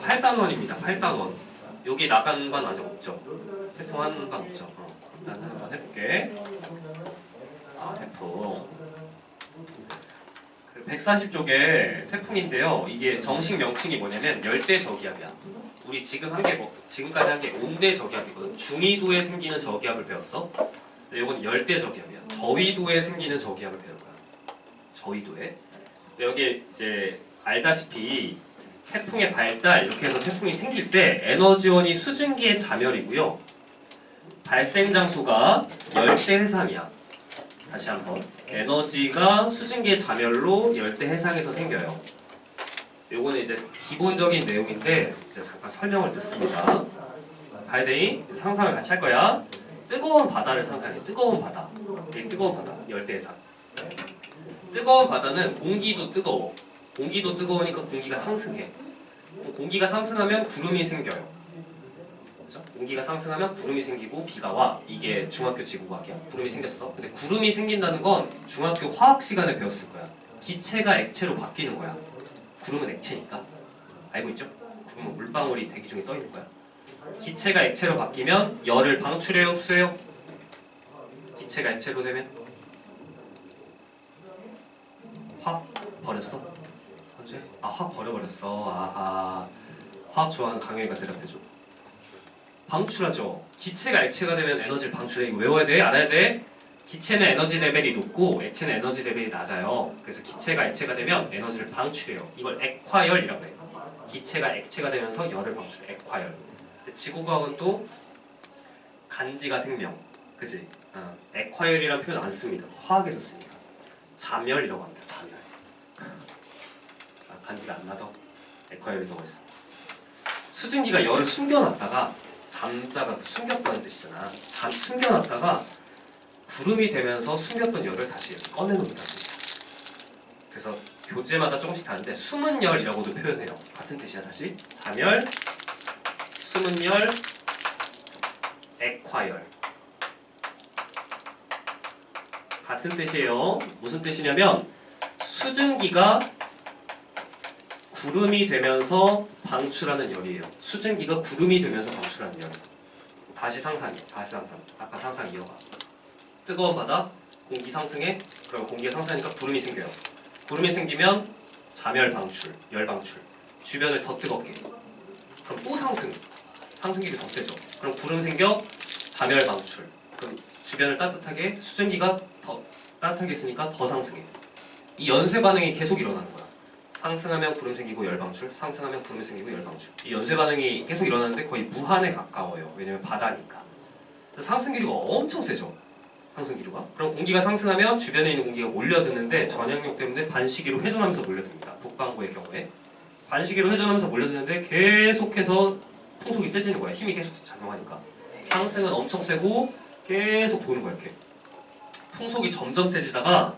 8단원입니다. 8단원. 여기 나간 반 아직 없죠? 태풍 한 반 없죠? 일단 한번 해볼게. 태풍 140쪽에 태풍인데요. 이게 정식 명칭이 뭐냐면 열대 저기압이야. 우리 지금 지금까지 한 게 온대 저기압이거든. 중위도에 생기는 저기압을 배웠어. 근데 이건 열대 저기압이야. 저위도에 생기는 저기압을 배운 거야. 저위도에. 여기 이제 알다시피 태풍의 발달 이렇게 해서 태풍이 생길 때 에너지원이 수증기의 자멸이고요. 발생 장소가 열대 해상이야. 다시 한번. 에너지가 수증기의 자멸로 열대 해상에서 생겨요. 요거는 이제 기본적인 내용인데 이제 잠깐 설명을 듣습니다. 바이데이 상상을 같이 할 거야. 뜨거운 바다를 상상해. 뜨거운 바다. 뜨거운 바다. 열대 해상. 뜨거운 바다는 공기도 뜨거워. 공기도 뜨거우니까 공기가 상승해. 공기가 상승하면 구름이 생겨요. 그렇죠? 공기가 상승하면 구름이 생기고 비가 와. 이게 중학교 지구과학이야. 구름이 생겼어. 근데 구름이 생긴다는 건 중학교 화학 시간에 배웠을 거야. 기체가 액체로 바뀌는 거야. 구름은 액체니까. 알고 있죠? 구름은 물방울이 대기 중에 떠 있는 거야. 기체가 액체로 바뀌면 열을 방출해요, 흡수해요? 기체가 액체로 되면 확 버렸어? 언제? 확 버려버렸어. 아하. 화학 좋아하는 강영이가 대답해줘. 방출하죠. 기체가 액체가 되면 에너지를 방출해. 이거 외워야 돼? 알아야 돼? 기체는 에너지 레벨이 높고 액체는 에너지 레벨이 낮아요. 그래서 기체가 액체가 되면 에너지를 방출해요. 이걸 액화열이라고 해요. 기체가 액체가 되면서 열을 방출해. 액화열. 지구과학은 또 간지가 생명. 그지? 액화열이라는 표현 안 씁니다. 화학에서 씁니다. 자멸이라고 합니다. 자멸. 간지가 안 나도 액화열이 더 멋있어. 수증기가 열을 숨겨놨다가 잠자가 숨겼다는 뜻이잖아. 숨겨놨다가 구름이 되면서 숨겼던 열을 다시 꺼내놓는다는 뜻이야. 그래서 교재마다 조금씩 다른데 숨은 열이라고도 표현해요. 같은 뜻이야. 다시 자멸, 숨은 열, 액화열 같은 뜻이에요. 무슨 뜻이냐면 수증기가 구름이 되면서 방출하는 열이에요. 수증기가 구름이 되면서 방출하는 열. 다시 상상해. 다시 상상. 아까 상상 이어가. 뜨거운 바다, 공기 상승해. 그럼 공기가 상승하니까 구름이 생겨요. 구름이 생기면 자멸 방출, 열 방출. 주변을 더 뜨겁게. 그럼 또 상승. 상승기가 더 세죠. 그럼 구름 생겨, 자멸 방출. 그럼 주변을 따뜻하게, 수증기가 더 따뜻하게 있으니까 더 상승해. 이 연쇄 반응이 계속 일어나는 거야. 상승하면 구름 생기고 열 방출, 상승하면 구름이 생기고 열 방출. 이 연쇄 반응이 계속 일어나는데 거의 무한에 가까워요. 왜냐면 바다니까. 상승 기류가 엄청 세죠. 상승 기류가. 그럼 공기가 상승하면 주변에 있는 공기가 몰려드는데 전향력 때문에 반시기로 회전하면서 몰려듭니다. 북반구의 경우에 반시기로 회전하면서 몰려드는데 계속해서 풍속이 세지는 거야. 힘이 계속 작용하니까. 상승은 엄청 세고 계속 도는 거야. 이렇게. 풍속이 점점 세지다가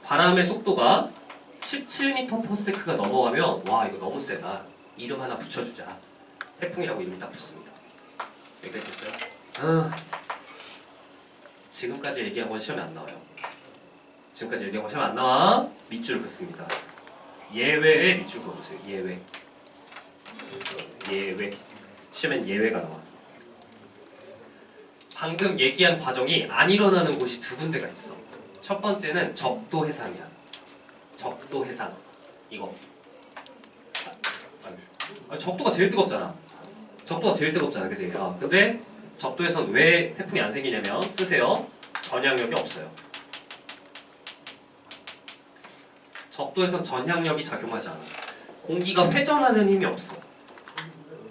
바람의 속도가 17m/s가 넘어가면 와 이거 너무 세다. 이름 하나 붙여주자. 태풍이라고 이름이 딱 붙습니다. 여기까지 됐어요? 지금까지 얘기한 건 시험에 안 나와요. 지금까지 얘기한 건 시험에 안 나와. 밑줄을 긋습니다. 예외에 밑줄 그어주세요. 예외. 예외. 시험엔 예외가 나와. 방금 얘기한 과정이 안 일어나는 곳이 두 군데가 있어. 첫 번째는 적도 해상이야. 적도 해상. 이거. 적도가 제일 뜨겁잖아. 적도가 제일 뜨겁잖아. 그치? 근데 적도에선 왜 태풍이 안 생기냐면 쓰세요. 전향력이 없어요. 적도에선 전향력이 작용하지 않아. 공기가 회전하는 힘이 없어.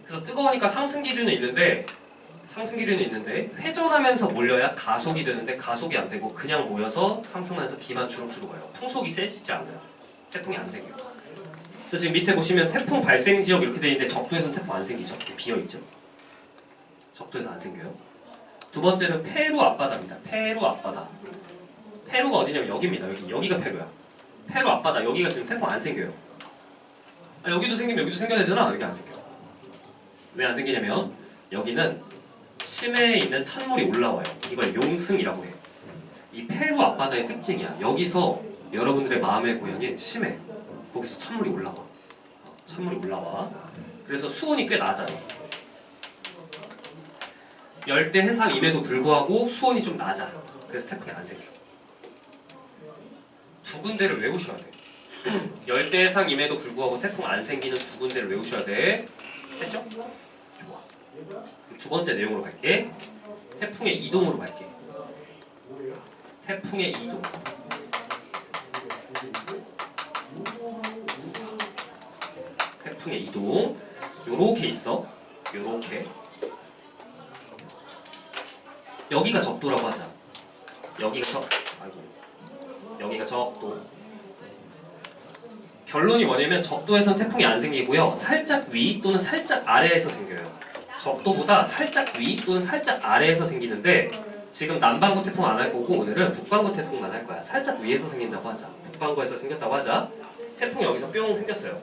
그래서 뜨거우니까 상승 기류는 있는데 회전하면서 몰려야 가속이 되는데 가속이 안 되고 그냥 모여서 상승하면서 비만 주룩주룩 와요. 풍속이 세지지 않아요. 태풍이 안 생겨요. 그래서 지금 밑에 보시면 태풍 발생 지역 이렇게 돼 있는데 적도에서는 태풍 안 생기죠. 비어 있죠. 적도에서 안 생겨요. 두 번째는 페루 앞바다입니다. 페루 앞바다. 페루가 어디냐면 여기입니다. 여기가 페루야. 페루 앞바다. 여기가 지금 태풍 안 생겨요. 여기도 생기면 여기도 생겨야 되잖아. 여기 안 생겨. 왜 안 생기냐면 여기는 심해에 있는 찬물이 올라와요. 이걸 용승이라고 해. 이 페루 앞바다의 특징이야. 여기서 여러분들의 마음의 고향인 심해. 거기서 찬물이 올라와. 찬물이 올라와. 그래서 수온이 꽤 낮아요. 열대 해상임에도 불구하고 수온이 좀 낮아. 그래서 태풍이 안 생겨. 두 군데를 외우셔야 돼. 열대 해상임에도 불구하고 태풍 안 생기는 두 군데를 외우셔야 돼. 됐죠? 좋아. 두 번째 내용으로 갈게. 태풍의 이동으로 갈게. 태풍의 이동. 태풍의 이동. 요렇게 있어. 요렇게. 여기가 적도라고 하자. 여기가 적도. 결론이 뭐냐면 적도에선 태풍이 안 생기고요. 살짝 위 또는 살짝 아래에서 생겨요. 적도보다 살짝 위 또는 살짝 아래에서 생기는데 지금 남반구 태풍 안 할 거고 오늘은 북반구 태풍만 할 거야. 살짝 위에서 생긴다고 하자. 북반구에서 생겼다고 하자. 태풍이 여기서 뿅 생겼어요.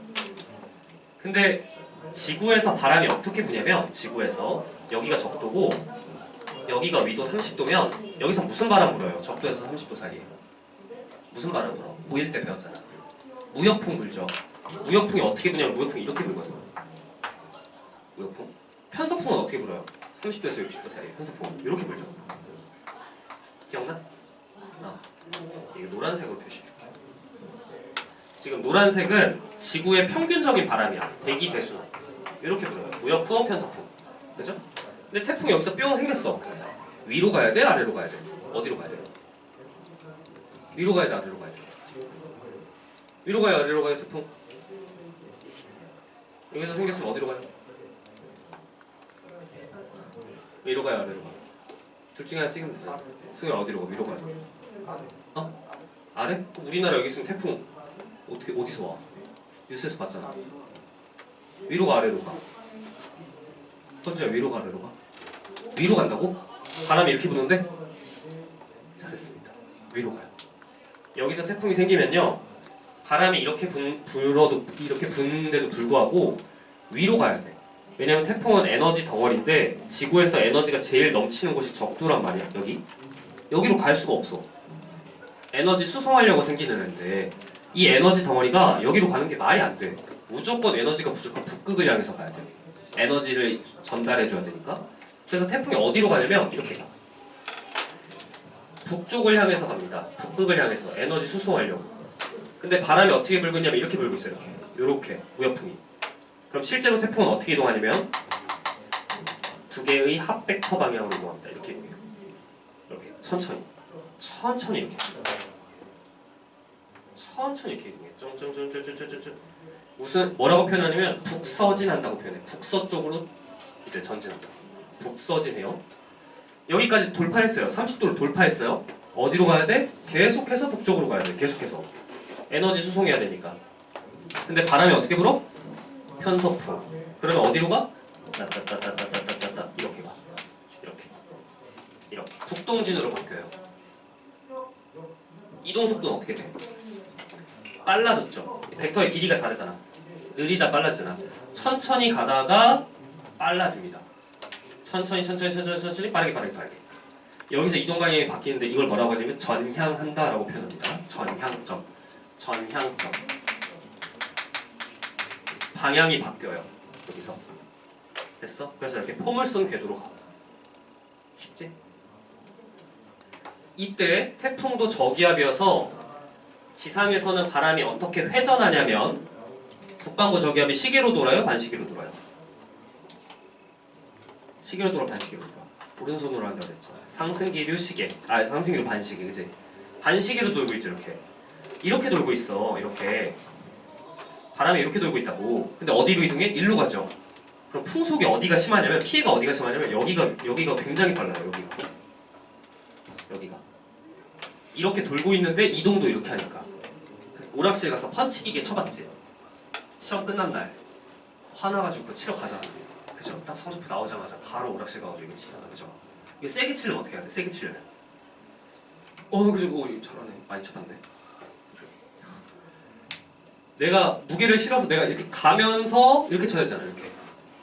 근데 지구에서 바람이 어떻게 부냐면 지구에서 여기가 적도고 여기가 위도 30도면 여기서 무슨 바람 불어요? 적도에서 30도 사이에 무슨 바람 불어? 고1 때 배웠잖아. 무역풍 불죠. 무역풍이 어떻게 부냐면 무역풍이 이렇게 불거든. 무역풍? 편서풍은 어떻게 불어요? 30도에서 60도 사이에 편서풍은 이렇게 불죠. 기억나? 이게 노란색으로 표시해줄게. 지금 노란색은 지구의 평균적인 바람이야. 대기 대순환. 이렇게 불어요. 무역풍, 편서풍. 그죠? 근데 태풍이 여기서 뿅 생겼어. 위로 가야 돼? 아래로 가야 돼? 어디로 가야 돼? 위로 가야 돼? 아래로 가야 돼? 위로 가요? 아래로 가요? 태풍? 여기서 생겼으면 어디로 가요? 위로 가요? 아래로 가요? 둘 중에 하나 찍으면 되잖아. 승현 어디로 가? 위로 가요? 아래? 우리나라 여기 있으면 태풍 어디서 와? 뉴스에서 봤잖아. 위로 가? 아래로 가? 현주야 위로 가? 아래로 가? 위로 간다고? 바람이 이렇게 부는데? 잘했습니다. 위로 가요. 여기서 태풍이 생기면요 바람이 이렇게 이렇게 부는데도 불구하고 위로 가야 돼. 왜냐면 태풍은 에너지 덩어리인데 지구에서 에너지가 제일 넘치는 곳이 적도란 말이야. 여기로 갈 수가 없어. 에너지 수송하려고 생기는 애인데 이 에너지 덩어리가 여기로 가는 게 말이 안 돼. 무조건 에너지가 부족한 북극을 향해서 가야 돼. 에너지를 전달해줘야 되니까. 그래서 태풍이 어디로 가냐면 이렇게 가. 북쪽을 향해서 갑니다. 북극을 향해서 에너지 수송하려고. 근데 바람이 어떻게 불겠냐면 이렇게 불고 있어요. 이렇게 무역풍이. 그럼 실제로 태풍은 어떻게 이동하냐면 두 개의 합벡터 방향으로 이동합니다. 이렇게 이동해요. 이렇게 천천히 이렇게. 천천히 이렇게 이동해. 쫑쫑쫑쫑쫑쫑쫑. 무슨 뭐라고 표현하냐면 북서진한다고 표현해. 북서쪽으로 이제 전진한다. 북서진해요. 여기까지 돌파했어요. 30도를 돌파했어요. 어디로 가야 돼? 계속해서 북쪽으로 가야 돼. 계속해서. 에너지 수송해야 되니까. 근데 바람이 어떻게 불어? 편서풍. 그러면 어디로 가? 따따따따따따따따 이렇게 가. 이렇게. 북동진으로 바뀌어요. 이동 속도는 어떻게 돼? 빨라졌죠. 벡터의 길이가 다르잖아. 느리다 빨라지잖아. 천천히 가다가 빨라집니다. 천천히 빠르게. 여기서 이동 방향이 바뀌는데 이걸 뭐라고 하냐면 전향한다라고 표현합니다. 전향점. 방향이 바뀌어요. 여기서. 됐어? 그래서 이렇게 포물선 궤도로 가. 쉽지? 이때 태풍도 저기압이어서 지상에서는 바람이 어떻게 회전하냐면 북반구 저기압이 시계로 돌아요? 반시계로 돌아요? 시계로 돌아 반시계로 돌아. 오른손으로 한다고 그랬죠. 상승기류 시계. 상승기류 반시계. 그지? 반시계로 돌고 있지 이렇게 돌고 있어. 이렇게. 바람이 이렇게 돌고 있다고. 근데 어디로 이동해? 일로 가죠. 그럼 풍속이 어디가 심하냐면 피해가 어디가 심하냐면 여기가 굉장히 빨라요. 여기가. 이렇게 돌고 있는데 이동도 이렇게 하니까. 오락실 가서 펀치기계 쳐봤지? 시험 끝난 날 화나가지고 그거 치러 가잖아. 그죠? 딱 성적표 나오자마자 바로 오락실 가가지고 이거 치잖아. 그죠? 이거 세게 치려면 어떻게 해야 돼? 세게 치려면 그죠? 잘하네. 많이 쳐봤네. 내가 무게를 실어서 내가 이렇게 가면서 이렇게 쳐야 되잖아. 이렇게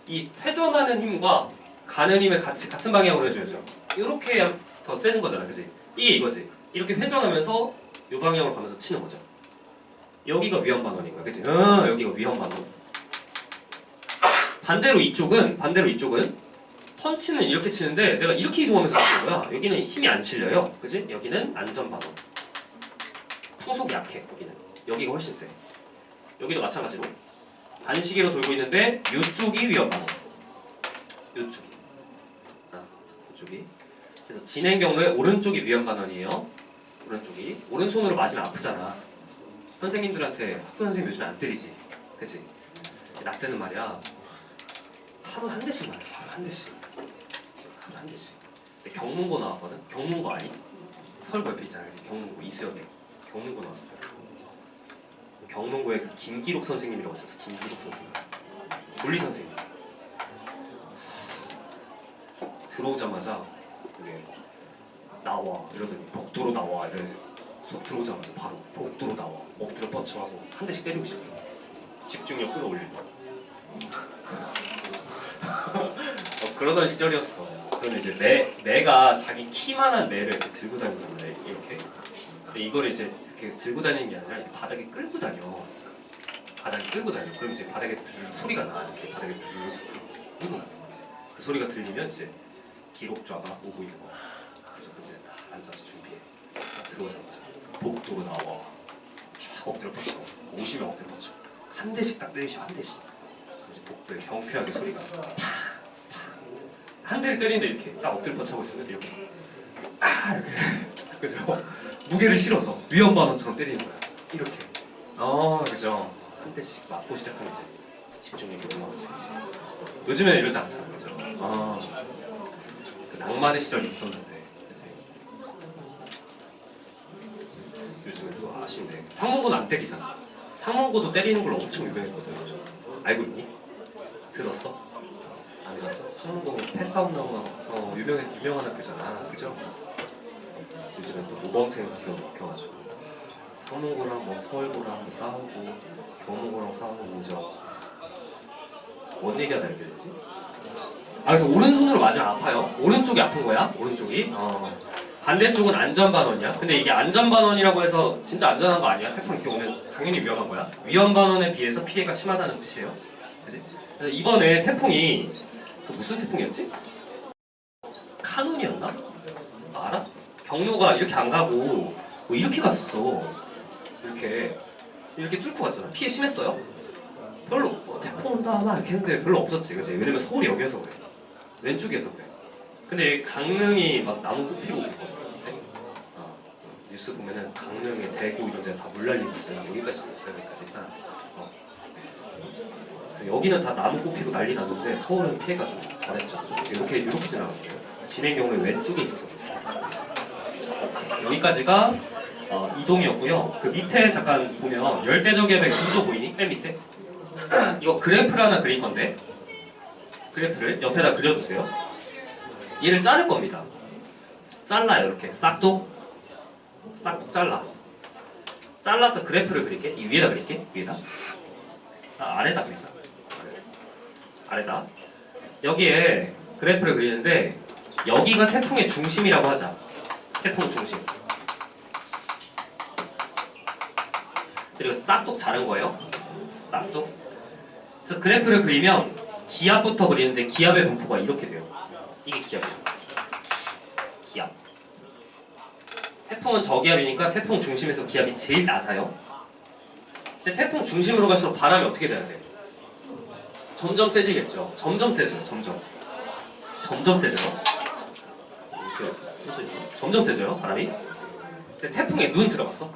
이 회전하는 힘과 가는 힘을 같은 방향으로 해줘야죠. 이렇게 해야 더 세는 거잖아. 그지? 이게 이거지. 이렇게 회전하면서 이 방향으로 가면서 치는 거죠. 여기가 위험 반원인 거야. 그지? 여기가 위험 반원. 반대로 이쪽은 펀치는 이렇게 치는데 내가 이렇게 이동하면서 치는 거야. 여기는 힘이 안 실려요. 그지? 여기는 안전반원. 풍속이 약해. 여기가 훨씬 세. 여기도 마찬가지로 반시계로 돌고 있는데 이쪽이 위험반원. 이쪽이. 그래서 진행 경로에 오른쪽이 위험반원이에요. 오른손으로 맞으면 아프잖아. 선생님들한테 학교 선생님 요즘에 안 때리지. 그치? 나 때는 말이야. 하루 한 대씩 맞았어. 하루 한 대씩. 근데 경문고 나왔거든? 경문고 아니? 서울 옆에 있잖아. 그치? 경문고 이수역에. 경문고 나왔을 때. 경문고에 그 김기록 선생님이라고 있었어. 김기록 선생님. 물리 선생님. 들어오자마자 이게 나와 이러더니 복도로 나와 이래. 수업 들어오자마자 바로 복도로 나와. 엎드려 뻗쳐하고 한 대씩 때리고 시작해. 집중력 끌어올리고. 그러던 시절이었어. 그러면 이제 매가 자기 키만한 매를 이렇게 들고 다니는데 이렇게. 근데 이걸 이제 이렇게 들고 다니는 게 아니라 바닥에 끌고 다녀. 그럼 이제 바닥에 드르륵 소리가 나. 이렇게 바닥에 드르륵 소리. 그 소리가 들리면 이제 기록좌가 오고 있는 거야. 그래서 이제 딱 앉아서 준비해. 딱 들어오자마자 복도로 나와. 쫙 엎드려 뻗쳐. 50명 엎드려 뻗쳐. 한 대씩 딱 때리시 한 대씩. 이제 복도에 경쾌하게 소리가 한 대를 때리는데 이렇게 딱 엎드려 뻗쳐고 있으면 이렇게 이렇게 그죠? 무게를 실어서 위험반원처럼 때리는 거야. 이렇게. 그죠? 한 대씩 맞고 시작하면 이제 집중력이 올라오지. 요즘에는 이러지 않잖아, 그죠? 그 낭만의 시절이 있었는데, 그치? 요즘은 또 아쉽네. 상문고는 안 때리잖아. 상문고도 때리는 걸로 엄청 유명했거든. 알고 있니? 들었어? 안 들었어? 상문고 패싸움 나오나 유명한 학교잖아, 그죠? 요즘은 또 모범생 학교가 막혀가지고 상문고랑 뭐 서울고랑 싸우고 경문고랑 싸우고 뭐죠? 뭔 얘기하다 이렇게 되지? 그래서 오른손으로 맞으면 아파요. 오른쪽이 아픈 거야. 오른쪽이. 반대쪽은 안전반원이야. 근데 이게 안전반원이라고 해서 진짜 안전한 거 아니야. 태풍 이렇게 오면 당연히 위험한 거야. 위험반원에 비해서 피해가 심하다는 뜻이에요. 그치? 그래서 이번에 태풍이 그 무슨 태풍이었지? 카눈이었나? 알아? 경로가 이렇게 안 가고 뭐 이렇게 갔었어. 이렇게 뚫고 갔잖아. 피해 심했어요? 별로 태풍 온다 막 이렇게 했는데 별로 없었지, 그치? 왜냐면 서울이 여기에서 그래. 왼쪽에서 그래. 근데 강릉이 막 나무 뽑히고 있거든. 뉴스 보면은 강릉에 대구 이런 데 다 물난리 있어요. 여기까지 있어요. 여기까지 일단. 여기는 다 나무 뽑히고 난리 났는데 서울은 피해가 좀 덜했죠. 이렇게 지나갔어요. 진행 경로에 왼쪽에 있어서 그랬어요. 여기까지가 이동이었고요. 그 밑에 잠깐 보면 열대저기압의 구조 보이니? 맨 밑에. 이거 그래프를 하나 그릴 건데 그래프를 옆에다 그려주세요. 얘를 자를 겁니다. 잘라요. 이렇게 싹둑 잘라. 잘라서 그래프를 그릴게. 이 위에다 그릴게. 위에다. 아래다 그리자. 아래다. 여기에 그래프를 그리는데 여기가 태풍의 중심이라고 하자. 태풍 중심. 그리고 싹둑 자른 거예요. 싹둑. 그래서 그래프를 그리면 기압부터 그리는데 기압의 분포가 이렇게 돼요. 이게 기압이에요. 기압. 태풍은 저기압이니까 태풍 중심에서 기압이 제일 낮아요. 근데 태풍 중심으로 갈수록 바람이 어떻게 돼야 돼? 점점 세지겠죠. 점점 세져요. 점점 세져요. 이렇게 점점 세져요. 바람이. 근데 태풍에 눈 들어갔어.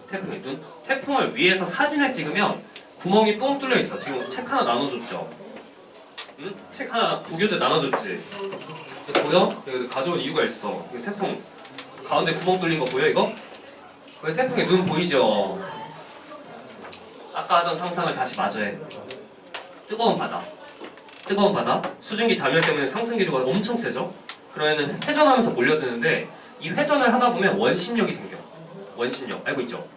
태풍에 눈. 태풍을 위에서 사진을 찍으면 구멍이 뻥 뚫려 있어. 지금 책 하나 나눠줬죠. 응? 책 하나 부교재 나눠줬지. 이거 보여? 여기 가져온 이유가 있어. 이거 태풍 가운데 구멍 뚫린 거 보여 이거? 왜 태풍에 눈 보이죠? 아까 하던 상상을 다시 마저 해. 뜨거운 바다. 수증기 잠열 때문에 상승기류가 엄청 세죠? 그러면은 회전하면서 몰려드는데 이 회전을 하다 보면 원심력이 생겨. 원심력 알고 있죠?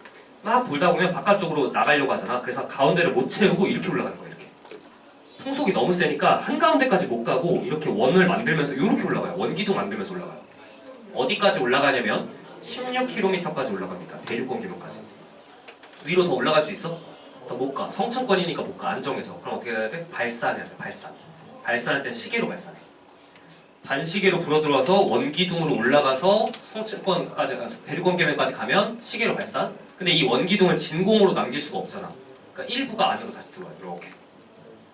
막 돌다 보면 바깥쪽으로 나가려고 하잖아. 그래서 가운데를 못 채우고 이렇게 올라가는 거야. 이렇게. 풍속이 너무 세니까 한가운데까지 못 가고 이렇게 원을 만들면서 이렇게 올라가요. 원기둥 만들면서 올라가요. 어디까지 올라가냐면 16km까지 올라갑니다. 대륙권 기록까지. 위로 더 올라갈 수 있어? 더 못 가. 성층권이니까 못 가. 안정해서. 그럼 어떻게 해야 돼? 발산해야 돼. 발산. 발산할 땐 시계로 발산해. 반시계로 불어 들어와서 원기둥으로 올라가서 성층권까지 가서 대류건계면까지 가면 시계로 발산. 근데 이 원기둥을 진공으로 남길 수가 없잖아. 그러니까 일부가 안으로 다시 들어와요. 이렇게.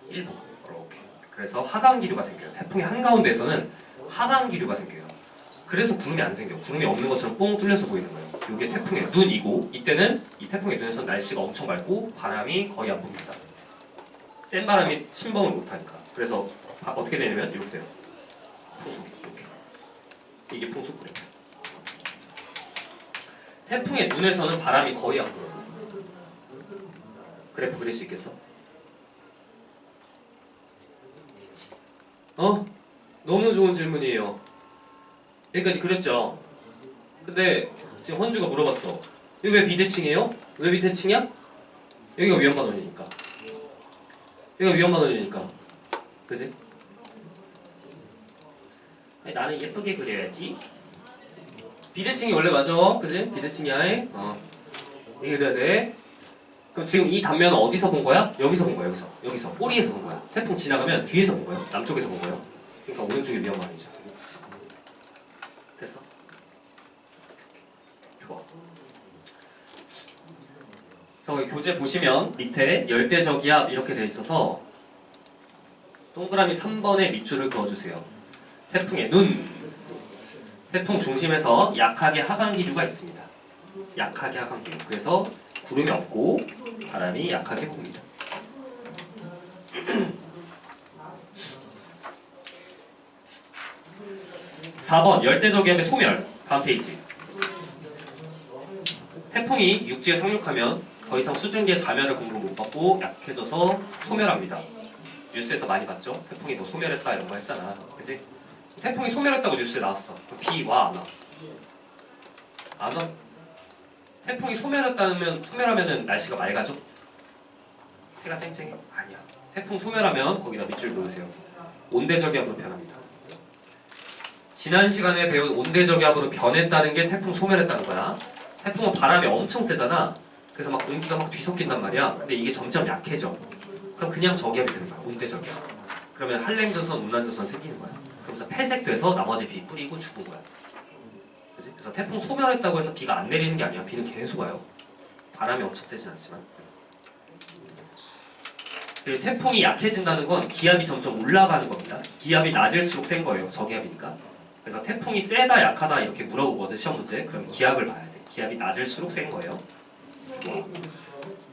일부가 이렇게. 그래서 하강기류가 생겨요. 태풍의 한가운데에서는 하강기류가 생겨요. 그래서 구름이 안 생겨. 구름이 없는 것처럼 뽕 뚫려서 보이는 거예요. 이게 태풍의 눈이고 이때는 이 태풍의 눈에서 날씨가 엄청 맑고 바람이 거의 안 붑니다. 센 바람이 침범을 못하니까. 그래서 어떻게 되냐면 이렇게 돼요. 풍속이 이렇게. 이게 풍속구름. 태풍의 눈에서는 바람이 거의 안 불어요. 그래프 그릴 수 있겠어? 너무 좋은 질문이에요. 여기까지 그렸죠? 근데 지금 헌주가 물어봤어. 여기 왜 비대칭이에요? 왜 비대칭이야? 여기가 위험반원이니까. 여기가 위험반원이니까. 그지? 아니, 나는 예쁘게 그려야지. 비대칭이 원래 맞아. 그지? 비대칭이야. 이렇게 그려야 돼. 그럼 지금 이 단면은 어디서 본 거야? 여기서 본 거야. 여기서. 꼬리에서 본 거야. 태풍 지나가면 뒤에서 본 거야. 남쪽에서 본 거야. 그러니까 오른쪽이 위험반원이죠. 됐어? 좋아. 그래서 교재 보시면 밑에 열대저기압 이렇게 돼 있어서 동그라미 3번에 밑줄을 그어주세요. 태풍의 눈. 태풍 중심에서 약하게 하강기류가 있습니다. 약하게 하강기류. 그래서 구름이 없고 바람이 약하게 붑니다. 4번 열대저기압의 소멸. 다음 페이지. 태풍이 육지에 상륙하면 더 이상 수증기의 자멸을 공급을 못 받고 약해져서 소멸합니다. 뉴스에서 많이 봤죠? 태풍이 뭐 소멸했다 이런 거 했잖아. 그치? 태풍이 소멸했다고 뉴스에 나왔어. 비 와 안 와? 안 와? 태풍이 소멸하면은 날씨가 맑아져? 해가 쨍쨍해? 아니야. 태풍 소멸하면 거기다 밑줄 그으세요. 온대저기압으로 변합니다. 지난 시간에 배운 온대저기압으로 변했다는 게 태풍 소멸했다는 거야. 태풍은 바람이 엄청 세잖아. 그래서 막 공기가 막 뒤섞인단 말이야. 근데 이게 점점 약해져. 그럼 그냥 저기압이 되는 거야. 온대저기압. 그러면 한랭저선, 운란저선 생기는 거야. 그러면서 폐색돼서 나머지 비 뿌리고 죽은 거야. 그치? 그래서 태풍 소멸했다고 해서 비가 안 내리는 게 아니야. 비는 계속 와요. 바람이 엄청 세진 않지만. 그리고 태풍이 약해진다는 건 기압이 점점 올라가는 겁니다. 기압이 낮을수록 센 거예요. 저기압이니까. 그래서 태풍이 세다 약하다 이렇게 물어보거든 시험 문제. 그럼 기압을 봐야 돼. 기압이 낮을수록 센 거예요. 좋아.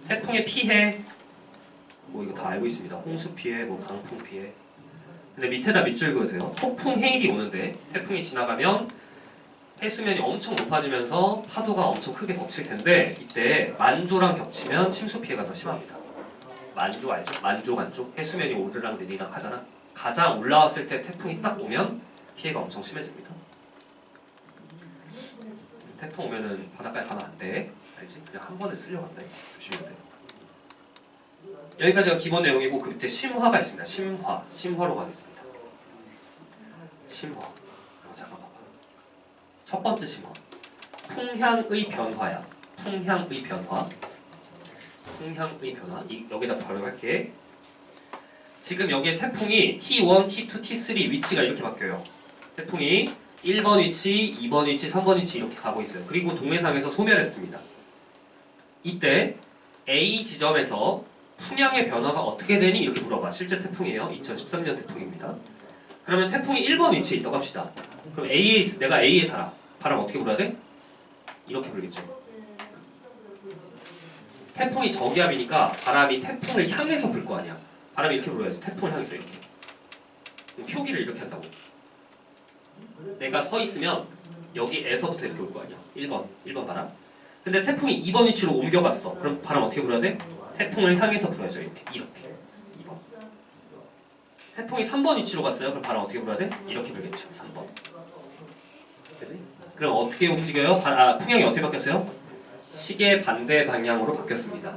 태풍의 피해 뭐 이거 다 알고 있습니다. 홍수 피해, 뭐 강풍 피해. 근데 밑에다 밑줄 그으세요. 폭풍 해일이 오는데 태풍이 지나가면 해수면이 엄청 높아지면서 파도가 엄청 크게 덮칠 텐데 이때 만조랑 겹치면 침수 피해가 더 심합니다. 만조 알죠? 만조 간조 해수면이 오르락 내리락 하잖아. 가장 올라왔을 때 태풍이 딱 오면 피해가 엄청 심해집니다. 태풍 오면은 바닷가에 가면 안 돼. 알지? 그냥 한 번에 쓸려고 한다. 조심해야 돼. 여기까지가 기본 내용이고 그 밑에 심화가 있습니다. 심화로 가겠습니다. 심화. 잠깐 봐봐. 첫 번째 심화. 풍향의 변화야. 풍향의 변화. 풍향의 변화. 여기다 바로 할게. 지금 여기에 태풍이 T1, T2, T3 위치가 이렇게 바뀌어요. 태풍이 1번 위치, 2번 위치, 3번 위치 이렇게 가고 있어요. 그리고 동해상에서 소멸했습니다. 이때 A 지점에서 풍향의 변화가 어떻게 되니? 이렇게 물어봐. 실제 태풍이에요. 2013년 태풍입니다. 그러면 태풍이 1번 위치에 있다고 합시다. 그럼 내가 A에 살아. 바람 어떻게 불어야 돼? 이렇게 불겠죠. 태풍이 저기압이니까 바람이 태풍을 향해서 불 거 아니야. 바람이 이렇게 불어야지. 태풍을 향해서 이렇게. 표기를 이렇게 한다고. 내가 서 있으면 여기에서부터 이렇게 올 거 아니야. 1번 바람. 근데 태풍이 2번 위치로 옮겨갔어. 그럼 바람 어떻게 불어야 돼? 태풍을 향해서 불어야죠. 이렇게. 2번. 태풍이 3번 위치로 갔어요. 그럼 바람 어떻게 불어야 돼? 이렇게 불겠죠. 3번. 그치? 그럼 어떻게 움직여요? 풍향이 어떻게 바뀌었어요? 시계 반대 방향으로 바뀌었습니다.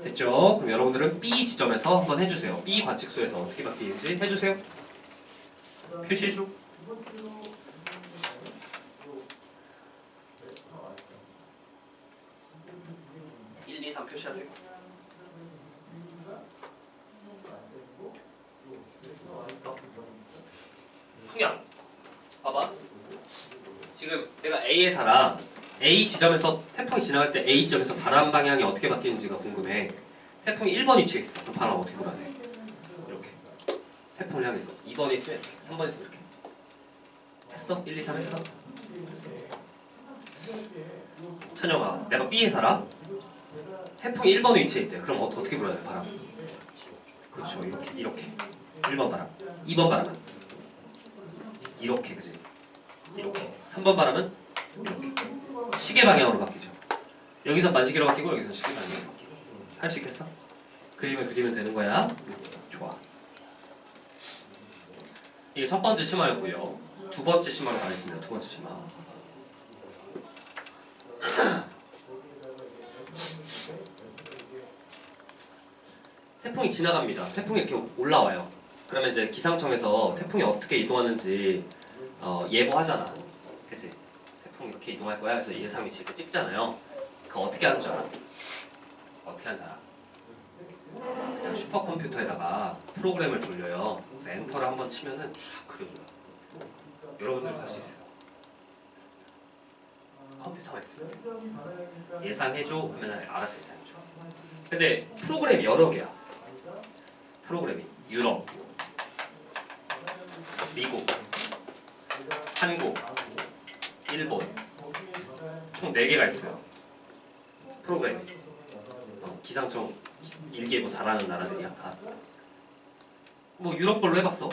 됐죠? 그럼 여러분들은 B 지점에서 한번 해주세요. B 관측소에서 어떻게 바뀌는지 해주세요. 표시해줘. 1, 2, 3 표시하세요. 풍향. 봐봐. 지금 내가 A에 살아. A 지점에서 태풍이 지나갈 때 A 지점에서 바람 방향이 어떻게 바뀌는지가 궁금해. 태풍이 1번 위치에 있어. 그럼 바람 어떻게 불어야 돼? 이렇게. 태풍을 향해서 2번에 있으면 이렇게, 3번에 있으면 이렇게. 했어? 1, 2, 3 했어? 찬영아, 내가 B에 살아. 태풍이 1번 위치에 있대. 그럼 어떻게 불어야 돼? 바람. 그렇죠. 이렇게. 1번 바람. 2번 바람은 이렇게, 그지? 이렇게. 3번 바람은 이렇게. 시계 방향으로 바뀌죠. 여기서 만시계로 바뀌고 여기서 시계 방향으로 바뀌고. 할 수 있겠어? 그림을 그리면 되는 거야. 좋아. 이게 첫 번째 심화였고요. 두 번째 심화로 가겠습니다. 두 번째 심화. 태풍이 지나갑니다. 태풍이 이렇게 올라와요. 그러면 이제 기상청에서 태풍이 어떻게 이동하는지 예보하잖아. 그치? 태풍이 이렇게 이동할 거야. 그래서 예상 위치 이렇게 찍잖아요. 그거 어떻게 하는 줄 알아? 어떻게 하는 줄 알아? 그냥 슈퍼컴퓨터에다가 프로그램을 돌려요. 그래서 엔터를 한번 치면은 쫙 그려줘요. 여러분들도 할 수 있어요. 컴퓨터가 있으면 예상해줘 하면 알아서 예상해줘. 근데 프로그램이 여러 개야. 프로그램이 유럽, 미국, 한국, 일본 총 4개가 있어요. 프로그램이 기상청 일기예보 잘하는 나라들이야 다. 뭐 유럽 걸로 해봤어.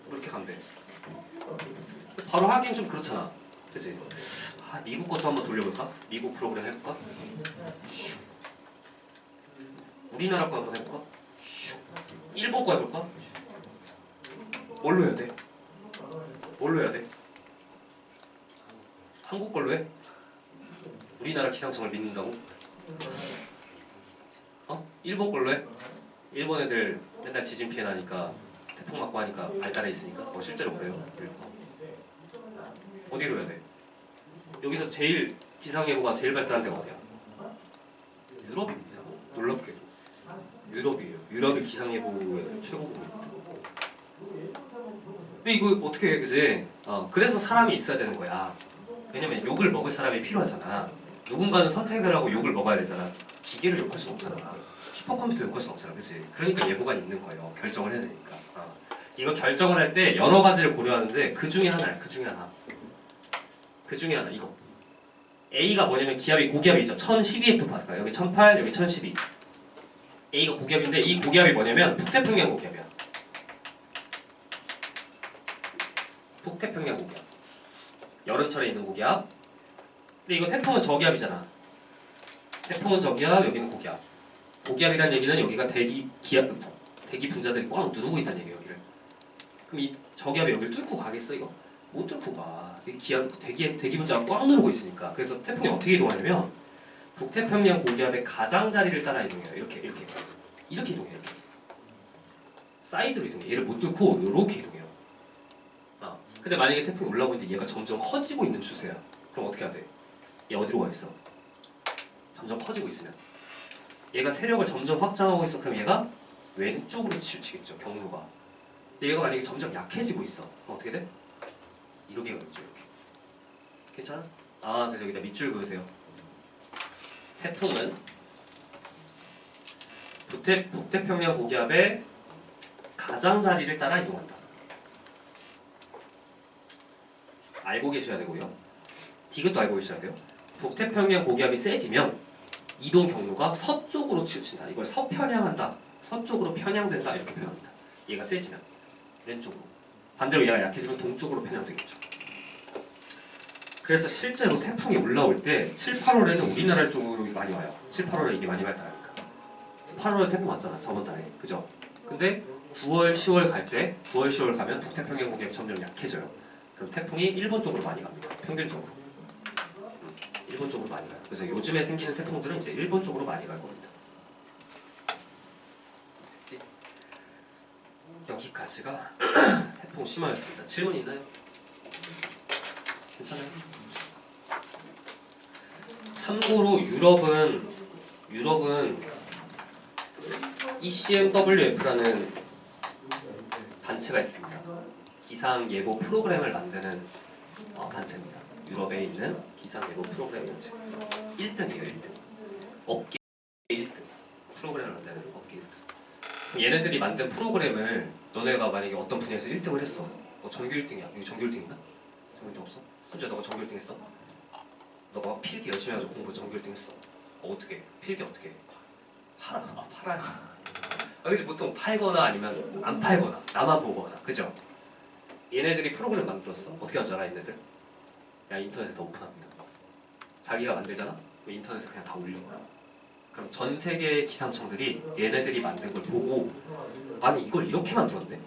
그렇게 간대. 바로 하긴 좀 그렇잖아. 그치? 미국 것도 한번 돌려볼까? 미국 프로그램 해볼까? 우리나라 거 한번 해볼까? 일본 거 해볼까? 뭘로 해야 돼? 뭘로 해야 돼? 한국 걸로 해? 우리나라 기상청을 믿는다고? 일본 걸로 해? 일본 애들 맨날 지진 피해 나니까 태풍 맞고 하니까 발달해 있으니까 실제로 그래요. 어디로 해야 돼? 여기서 제일 기상예보가 제일 발달한 데가 어디야? 유럽입니다. 놀랍게도 유럽이에요. 유럽이 기상예보의 최고급입니다. 근데 이거 어떻게 해, 그지? 그래서 사람이 있어야 되는 거야. 왜냐면 욕을 먹을 사람이 필요하잖아. 누군가는 선택을 하고 욕을 먹어야 되잖아. 기계를 욕할 수는 없잖아. 슈퍼컴퓨터 욕할 수는 없잖아, 그치? 그러니까 예보가 있는 거예요. 결정을 해야 되니까. 이거 결정을 할 때 여러 가지를 고려하는데 그 중에 하나야. 그 중에 하나 이거. A가 뭐냐면 기압이 고기압이죠. 1012헥토파스칼. 여기 1008, 여기 1012. A가 고기압인데 이 고기압이 뭐냐면 북태평양 고기압이야. 북태평양 고기압. 여름철에 있는 고기압. 근데 이거 태풍은 저기압이잖아. 태풍은 저기압, 여기는 고기압. 고기압이란 얘기는 여기가 대기 분자들이 꽉 누르고 있다는 얘기예요, 여기를. 그럼 이 저기압이 여기를 뚫고 가겠어, 이거? 못 뚫고 가. 대기 분자가 꽉 누르고 있으니까. 그래서 태풍이 어떻게 이동하냐면 북태평양 고기압의 가장자리를 따라 이동해요. 이렇게 이동해요. 이렇게. 사이드로 이동해. 얘를 못 뚫고 이렇게 이동해요. 근데 만약에 태풍이 올라오고 있는데 얘가 점점 커지고 있는 추세야. 그럼 어떻게 해야 돼? 얘 어디로 가 있어? 점점 커지고 있으면 얘가 세력을 점점 확장하고 있어. 그럼 얘가 왼쪽으로 치우치겠죠, 경로가. 근데 얘가 만약에 점점 약해지고 있어. 그럼 어떻게 돼? 이렇게 가겠죠, 이렇게. 괜찮아? 그래서 여기다 밑줄 그으세요. 태풍은 북태평양 고기압의 가장자리를 따라 이동한다. 알고 계셔야 되고요. 디귿도 알고 계셔야 돼요. 북태평양 고기압이 세지면 이동 경로가 서쪽으로 치우친다. 이걸 서편향한다. 서쪽으로 편향된다. 이렇게 표현합니다. 얘가 세지면 왼쪽으로. 반대로 얘가 약해지면 동쪽으로 편향되겠죠. 그래서 실제로 태풍이 올라올 때 7, 8월에는 우리나라 쪽으로 많이 와요. 7, 8월에 이게 많이 발달하니까. 8월에 태풍 왔잖아, 저번 달에. 그죠? 근데 9월, 10월 갈 때, 9월, 10월 가면 북태평양 고기압이 점점 약해져요. 그럼 태풍이 일본 쪽으로 많이 갑니다. 평균적으로. 일본 쪽으로 많이 가요. 그래서 요즘에 생기는 태풍들은 이제 일본 쪽으로 많이 갈 겁니다. 됐지? 여기까지가 태풍 심화였습니다. 질문 있나요? 괜찮아요? 참고로 유럽은 ECMWF라는 단체가 있습니다. 기상 예보 프로그램을 만드는 단체입니다. 유럽에 있는 기상 예보 프로그램 단체. 1등이에요, 1등. 업계 1등. 프로그램을 만드는 업계 1등. 얘네들이 만든 프로그램을 너네가 만약에 어떤 분야에서 1등을 했어. 전교 1등이야. 여기 전교 1등 있나? 전교 1등 없어? 현주야, 너가 전교 1등 했어? 너가 필기 열심히 해가지고 공부 전교 1등 했어. 어떻게? 필기 어떻게 해? 팔아. 그래서 보통 팔거나 아니면 안 팔거나 나만 보거나, 그죠? 얘네들이 프로그램 만들었어. 어떻게 하는 줄 알아, 얘네들? 야, 인터넷에다 오픈합니다. 자기가 만들잖아? 인터넷에 그냥 다 올려놔요. 그럼 전 세계 기상청들이 얘네들이 만든 걸 보고, 아니 이걸 이렇게 만들었네?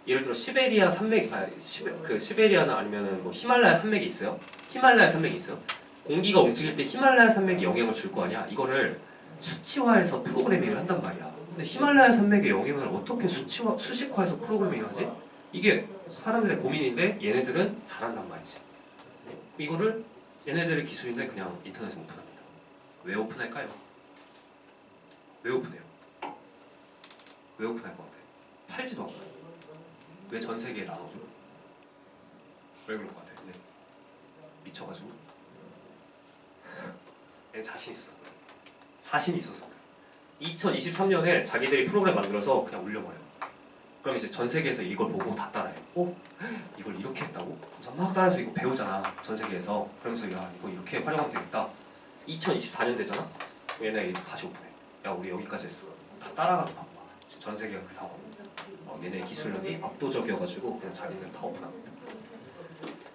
예를 들어 시베리아 산맥, 시베리아나 아니면은 뭐 히말라야 산맥이 있어요. 히말라야 산맥이 있어요. 공기가 움직일 때 히말라야 산맥이 영향을 줄 거 아니야. 이거를 수치화해서 프로그래밍을 한단 말이야. 근데 히말라야 산맥의 영향을 어떻게 수식화해서 프로그래밍을 하지? 이게 사람들의 고민인데 얘네들은 잘한단 말이지. 이거를 얘네들의 기술인데 그냥 인터넷에 오픈합니다. 왜 오픈할까요? 왜 오픈해요? 왜 오픈할 것 같아? 팔지도 않고. 왜 전 세계에 나눠줘? 왜 그럴 것 같아? 네. 미쳐가지고. 얘 자신 있어. 자신 있어서. 2023년에 자기들이 프로그램 만들어서 그냥 올려버려. 그럼 이제 전 세계에서 이걸 보고 다 따라해. 이걸 이렇게 했다고? 그래서 막 따라서 이거 배우잖아. 전 세계에서. 그러면서 야, 이거 이렇게 활용하면 되겠다. 2024년 되잖아? 얘네 다시 오픈해. 야, 우리 여기까지 했어. 다 따라가기 바빠. 지금 전 세계가 그 상황입니다. 얘네 기술력이 압도적이어가지고 그냥 자기는 다 오픈합니다.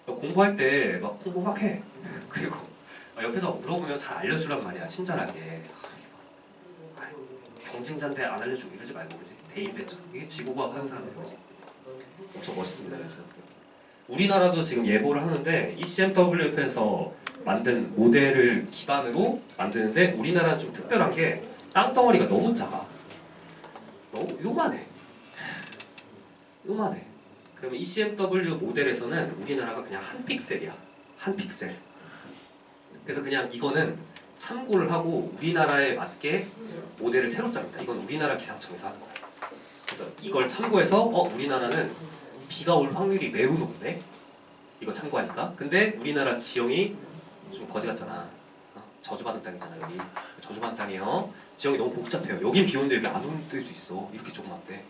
공부할 때 막 공부 막 해. 그리고 옆에서 물어보면 잘 알려주란 말이야. 친절하게. 경쟁자인데 안 알려주고 이러지 말고, 그지? 대인배죠. 이게 지구과학 하는 사람들이, 그지? 엄청 멋있습니다. 그래서 우리나라도 지금 예보를 하는데 ECMWF에서 만든 모델을 기반으로 만드는데, 우리나라는 좀 특별한 게 땅덩어리가 너무 작아. 너무 요만해. 그러면 ECMW 모델에서는 우리나라가 그냥 한 픽셀이야. 한 픽셀. 그래서 그냥 이거는 참고를 하고 우리나라에 맞게 모델을 새로 짭니다. 이건 우리나라 기상청에서 하는 거예요. 그래서 이걸 참고해서 우리나라는 비가 올 확률이 매우 높네? 이거 참고하니까. 근데 우리나라 지형이 좀 거지 같잖아. 저주받은 땅이잖아, 여기. 저주받은 땅이에요. 지형이 너무 복잡해요. 여긴 비 오는데 여기 안 오는 데도 있어. 이렇게 조그맣대.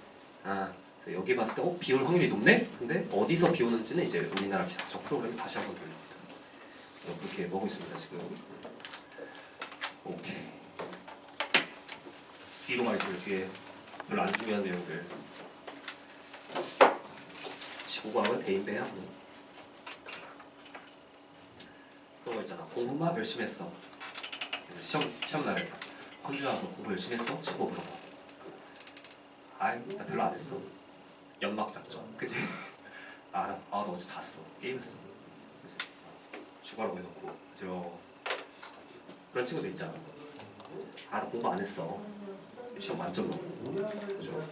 그래서 여기 봤을 때 비 올 확률이 높네? 근데 어디서 비 오는지는 이제 우리나라 기상청 프로그램이 다시 한번 돌립니다. 그렇게 보고 있습니다, 지금. 오케이. 뒤로 가겠습니다. 뒤에 별로 안 중요한 내용들. 지구과학은 대인배야. 그런 거 있잖아. 공부 막 열심히 했어. 시험 날에 헌주야, 너 공부 열심히 했어? 친구 물어봐. 아이, 나 별로 안 했어. 연막 작전, 그지? 알아. 너 어제 잤어. 게임했어. 그지? 주가라고 해놓고, 그죠? 그런 친구도 있잖아. 나 공부 안 했어. 시험 만점 넣고, 그죠?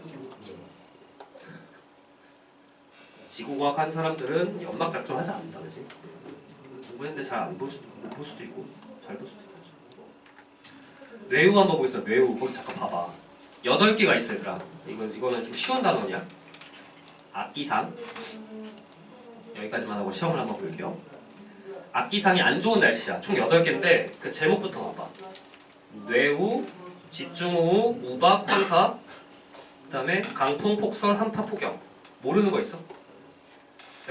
지구과학 한 사람들은 연막 작전 하지 않는다, 그지? 공부했는데 잘 안 볼 수도 있고, 잘 볼 수도 있고. 뇌우 한번 보겠습니다. 뇌우, 거기 잠깐 봐봐. 8개가 있어, 얘들아. 이거는 좀 쉬운 단어냐? 악기상. 여기까지만 하고 시험을 한번 볼게요. 악기상이 안 좋은 날씨야. 총 8개인데 그 제목부터 봐봐. 뇌우, 집중호우, 우박, 황사, 그 다음에 강풍, 폭설, 한파, 폭염. 모르는 거 있어?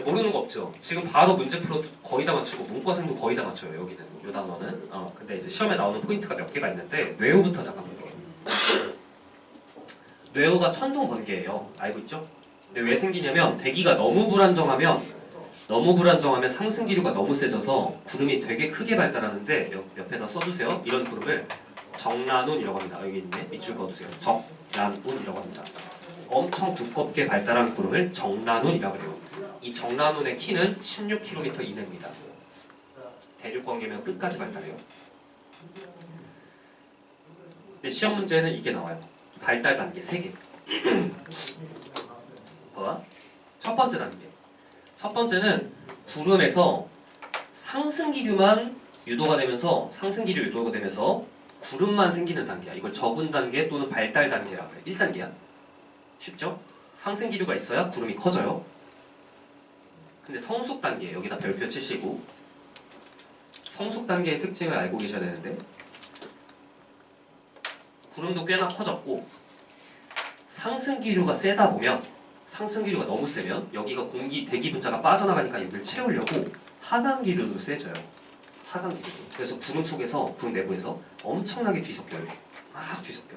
모르는 거 없죠. 지금 바로 문제 풀어도 거의 다 맞추고 문과생도 거의 다 맞춰요. 여기는 이 단어는. 근데 이제 시험에 나오는 포인트가 몇 개가 있는데 뇌우부터 잠깐 볼게요. 뇌우가 천둥 번개예요. 알고 있죠? 근데 왜 생기냐면 대기가 너무 불안정하면 상승 기류가 너무 세져서 구름이 되게 크게 발달하는데 옆에다 써주세요. 이런 구름을 정란운이라고 합니다. 여기 있네. 밑줄 그어주세요. 정란운이라고 합니다. 엄청 두껍게 발달한 구름을 정란운이라고 해요. 이 정란운의 키는 16km 이내입니다. 대륙 관계면 끝까지 발달해요. 근데 시험 문제는 이게 나와요. 발달 단계 3개. 봐봐. 첫 번째 단계. 첫 번째는 구름에서 상승기류만 유도가 되면서 구름만 생기는 단계야. 이걸 적은 단계 또는 발달 단계라고 해. 1단계야. 쉽죠? 상승기류가 있어야 구름이 커져요. 근데 성숙 단계 여기다 별표 치시고 성숙 단계의 특징을 알고 계셔야 되는데 구름도 꽤나 커졌고 상승 기류가 세다 보면 상승 기류가 너무 세면 여기가 공기 대기 분자가 빠져나가니까 여기를 채우려고 하강 기류도 세져요. 하강 기류. 그래서 구름 속에서 구름 내부에서 엄청나게 뒤섞여요. 막 뒤섞여.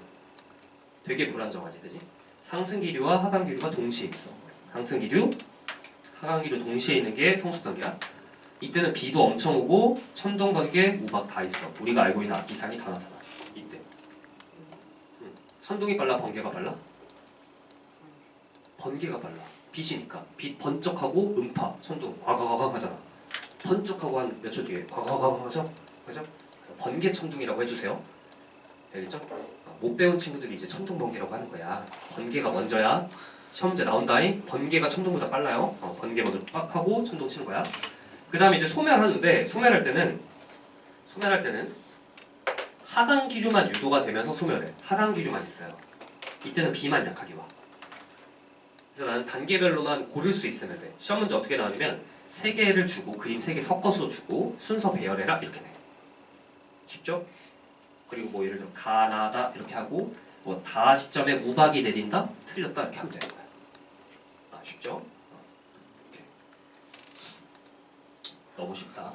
되게 불안정하지, 그지? 상승 기류와 하강 기류가 동시에 있어. 상승 기류, 하강 기류 동시에 있는 게 성숙 단계야. 이때는 비도 엄청 오고 천둥, 번개, 우박 다 있어. 우리가 알고 있는 이상이 다 나타나. 이때. 천둥이 빨라, 번개가 빨라? 번개가 빨라. 빛이니까. 빛 번쩍하고 음파, 천둥, 과과과과 하잖아. 번쩍하고 한 몇 초 뒤에 과과과과 하죠? 그죠? 그래서 번개 천둥이라고 해주세요. 알겠죠? 못 배운 친구들이 이제 천둥 번개라고 하는 거야. 번개가 먼저야. 시험 문제 나온다잉. 번개가 천둥보다 빨라요. 번개 먼저 빡 하고 천둥 치는 거야. 그 다음에 이제 소멸하는데 소멸할 때는 하강 기류만 유도가 되면서 소멸해. 하강 기류만 있어요. 이때는 비만 약하게 와. 그래서 나는 단계별로만 고를 수 있으면 돼. 시험 문제 어떻게 나오냐면 3개를 주고 그림 3개 섞어서 주고 순서 배열해라 이렇게 돼. 쉽죠? 그리고 뭐 예를 들어 가나다 이렇게 하고 뭐 다 시점에 우박이 내린다? 틀렸다 이렇게 하면 되는 거야. 쉽죠? 이렇게. 너무 쉽다.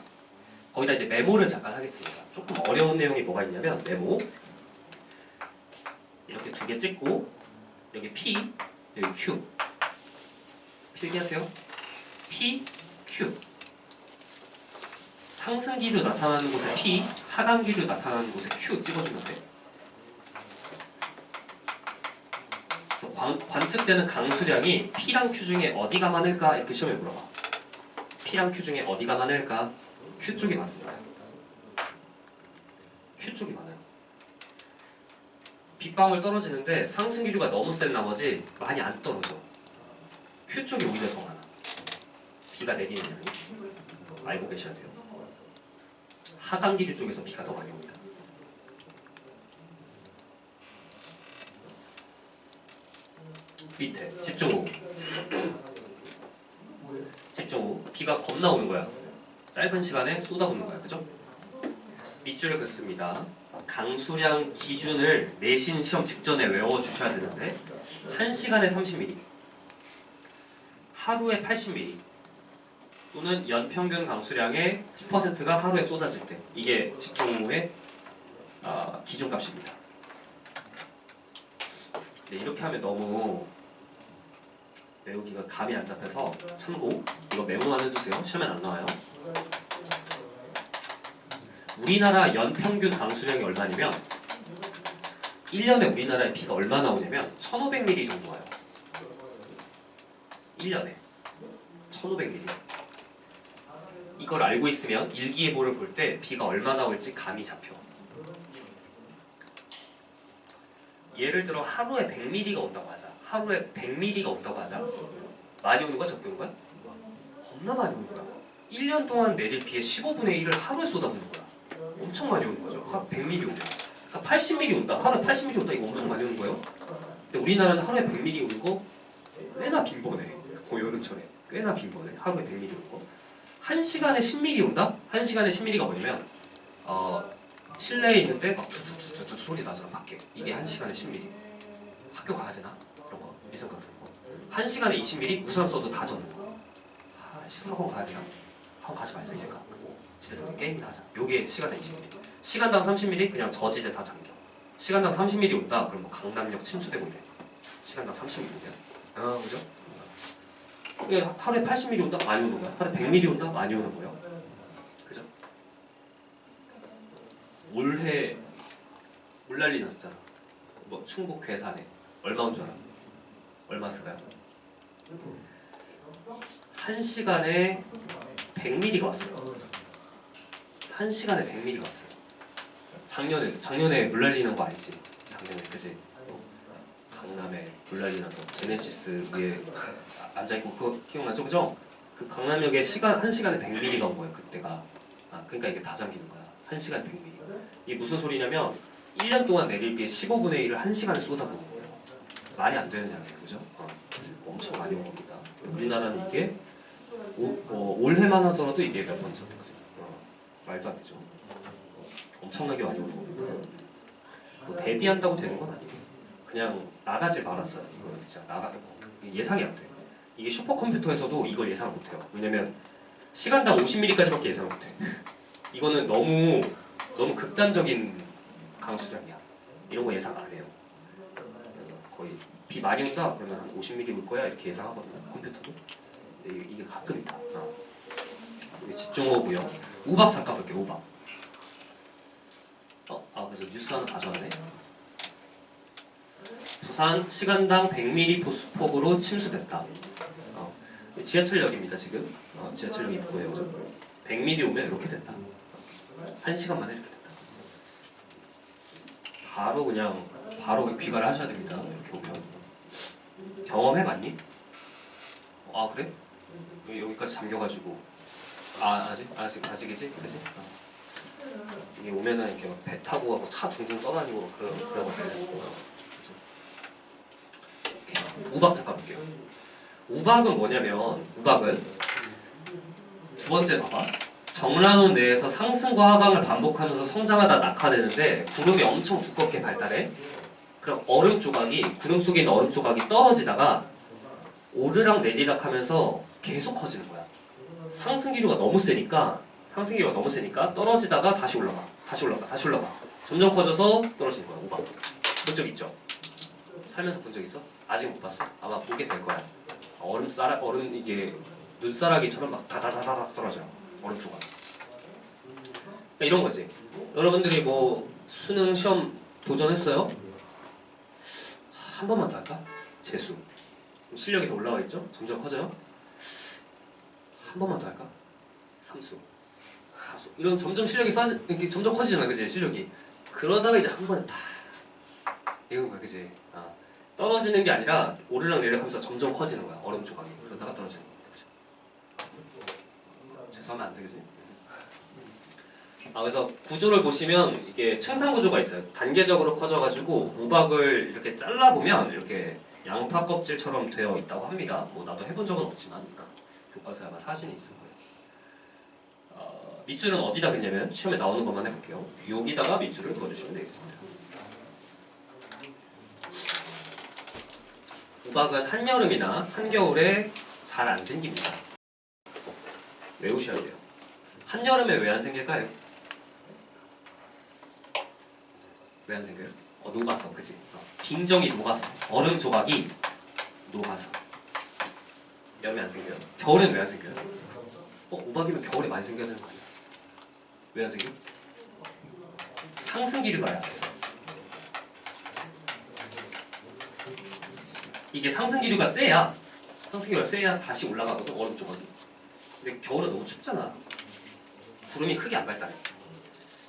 거기다 이제 메모를 잠깐 하겠습니다. 조금 어려운 내용이 뭐가 있냐면 메모 이렇게 2개 찍고 여기 P, 여기 Q 필기하세요. P, Q 상승 기류 나타나는 곳에 P, 하강 기류 나타나는 곳에 Q 찍어주면 돼. 그래서 관측되는 강수량이 P랑 Q 중에 어디가 많을까 이렇게 시험에 물어봐. P랑 Q 중에 어디가 많을까? Q 쪽이 많습니다. Q 쪽이 많아요. 빗방울 떨어지는데 상승 기류가 너무 센 나머지 많이 안 떨어져. Q 쪽이 오히려 더 많아. 비가 내리는 양이 알고 계셔야 돼요. 하강 기류 쪽에서 비가 더 많이 옵니다. 밑에 집중 후 비가 겁나 오는 거야. 짧은 시간에 쏟아붓는 거야. 그죠? 밑줄을 긋습니다. 강수량 기준을 내신 시험 직전에 외워주셔야 되는데 1시간에 30mm 하루에 80mm 또는 연평균 강수량의 10%가 하루에 쏟아질 때 이게 집중호우의 기준값입니다. 네, 이렇게 하면 너무 외우기가 감이 안 잡혀서 참고 이거 메모만 해주세요. 시험엔 안 나와요. 우리나라 연평균 강수량이 얼마냐면 1년에 우리나라에 비가 얼마나 오냐면 1500mm 정도 와요. 1년에 1500mm. 이걸 알고 있으면 일기예보를 볼 때 비가 얼마나 올지 감이 잡혀. 예를 들어 하루에 100mm가 온다고 하자. 하루에 100mm가 온다고 하자. 많이 오는 거야? 적게 오는 거야? 겁나 많이 오는 거야. 1년 동안 내릴 비의 15분의 1을 하루에 쏟아붓는 거야. 엄청 많이 오는 거죠. 하루 100mm 오면. 그러니까 80mm 온다. 하루에 80mm 온다. 이거 엄청 많이 오는 거예요. 근데 우리나라는 하루에 100mm 오는 거 꽤나 빈번해. 여름철에. 꽤나 빈번해. 하루에 100mm 오는 거. 1시간에 10mm 온다? 1시간에 10mm가 뭐냐면 실내에 있는데 막 툭툭툭툭 소리 나잖아 밖에. 이게 1시간에 10mm. 학교 가야 되나? 이런 거 미성 같은 거. 1시간에 20mm 우산 써도 다 젖는 거. 학원 가야 되나? 학원 가지 말자 이 생각. 집에서 게임이나 하자. 요게 시간당 20mm. 시간당 30mm 그냥 저지대 다 잠겨. 시간당 30mm 온다? 그럼 뭐 강남역 침수되고 이래. 시간당 30mm면. 그죠? 하루에 80mm 온다? 많이 오는 거야. 하루에 100mm 온다? 많이 오는 거예요. 그죠? 올해 물난리 났었잖아. 뭐 충북 괴산에 얼마 온 줄 알아? 얼마 쓸까요? 1시간에 100mm가 왔어요. 1시간에 100mm가 왔어요. 작년에 물난리 난 거 알지? 작년에 그지? 강남에 물난리 나서 제네시스 위에 앉아있고 그거 기억나죠? 그죠? 그 강남역에 1시간에 100mm가 온 거예요 그때가. 그러니까 이게 다 잠기는 거야. 1시간에 100mm. 이게 무슨 소리냐면 1년 동안 내릴 비의 15분의 1을 1시간에 쏟아부는 거예요. 말이 안 되는 양이에요. 그죠? 엄청 많이 온 겁니다. 우리나라는 이게 올해만 하더라도 이게 몇 번 있었대거든. 말도 안 되죠. 엄청나게 많이 오는 겁니다. 뭐 대비한다고 되는 건 아니에요. 그냥 나가질 말았어요. 진짜 예상이 안 돼. 이게 슈퍼컴퓨터에서도 이걸 예상을 못해요. 왜냐면 시간당 50mm까지밖에 예상을 못해. 이거는 너무 극단적인 강수량이야. 이런 거 예상 안 해요. 거의 비 많이 온다 그러면 한 50mm 올 거야 이렇게 예상하거든요. 컴퓨터도. 이게 가끔 있다. 집중호우고요. 우박 잠깐 볼게요. 우박. 그래서 뉴스 하나 가져왔네. 부산 시간당 100mm 보수폭우로 침수됐다. 지하철역입니다 지금. 지하철역 입구에요. 100mm 오면 이렇게 된다. 1시간 만에 이렇게 된다. 바로 귀가를 하셔야 됩니다. 이렇게 오면. 경험해봤니? 그래? 여기까지 잠겨가지고. 아직이지? 그지? 이게 오면은 이렇게 배 타고 가고 차 둥둥 떠다니고 그러거든요. 우박 잠깐 볼게요. 우박은 뭐냐면 우박은 두 번째 봐봐. 정란원 내에서 상승과 하강을 반복하면서 성장하다 낙하되는데 구름이 엄청 두껍게 발달해. 그럼 얼음 조각이 구름 속에 있는 얼음 조각이 떨어지다가 오르락 내리락 하면서 계속 커지는 거야. 상승 기류가 너무 세니까 떨어지다가 다시 올라가. 점점 커져서 떨어지는 거야. 우박. 본 적 있죠? 살면서 본 적 있어? 아직 못 봤어? 아마 보게 될 거야. 얼음 이게 눈사라기처럼 막 다다다다닥 떨어져. 얼음 조각. 그러니까 이런 거지. 여러분들이 뭐 수능 시험 도전했어요? 한 번만 더 할까? 재수. 실력이 더 올라와 있죠? 점점 커져요? 한 번만 더 할까? 삼수, 사수. 이런 점점 실력이 이렇게 점점 커지잖아, 그지? 실력이. 그러다가 이제 한 번에 다 이건 거야, 그지? 떨어지는 게 아니라 오르락 내리락하면서 점점 커지는 거야. 얼음 조각이. 그러다가 떨어지는 거야. 죄송하면 안 되겠지? 그래서 구조를 보시면 이게 층상 구조가 있어요. 단계적으로 커져가지고 우박을 이렇게 잘라보면 이렇게 양파 껍질처럼 되어 있다고 합니다. 뭐 나도 해본 적은 없지만 교과서에 아마 사진이 있을 거예요. 밑줄은 어디다 그냐면 시험에 나오는 것만 해볼게요. 여기다가 밑줄을 그어주시면 되겠습니다. 우박은 한여름이나 한겨울에 잘 안 생깁니다. 외우셔야 돼요. 한여름에 왜 안 생길까요? 왜 안 생겨요? 녹아서, 그치? 빙정이 녹아서, 얼음 조각이 녹아서. 여름에 안 생겨요. 겨울에는 왜 안 생겨요? 우박이면 겨울에 많이 생겨야 되는 거 아니야? 왜 안 생겨? 상승 기류가 약해서. 이게 상승 기류가 세야 다시 올라가거든, 얼음 조각이. 근데 겨울은 너무 춥잖아. 구름이 크게 안 발달해.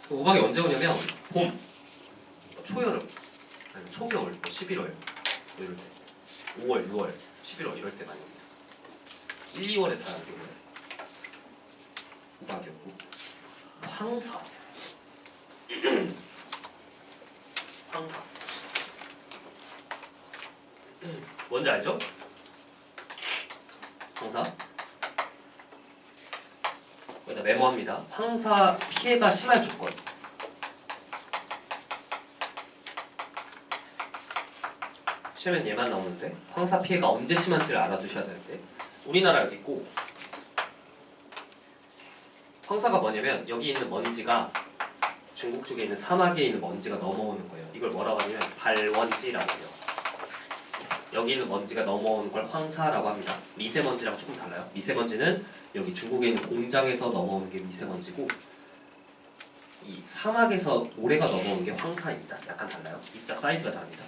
우박이 언제 오냐면 봄, 초여름, 아니면 초겨울, 11월 뭐 이럴 때, 5월, 6월, 11월 이럴 때 많이 옵니다. 1, 2월에 잘 안 생겨요. 우박이었고 황사. 황사. 뭔지 알죠? 황사. 여기다 메모합니다. 황사 피해가 심할 조건. 시험엔 얘만 나오는데 황사 피해가 언제 심한지를 알아두셔야 되는데 우리나라 여기 있고 황사가 뭐냐면 여기 있는 먼지가 중국 쪽에 있는 사막에 있는 먼지가 넘어오는 거예요. 이걸 뭐라고 하냐면 발원지라고 해요. 여기 있는 먼지가 넘어오는 걸 황사라고 합니다. 미세먼지랑 조금 달라요. 미세먼지는 여기 중국에 있는 공장에서 넘어오는 게 미세먼지고 이 사막에서 모래가 넘어오는 게 황사입니다. 약간 달라요. 입자 사이즈가 다릅니다.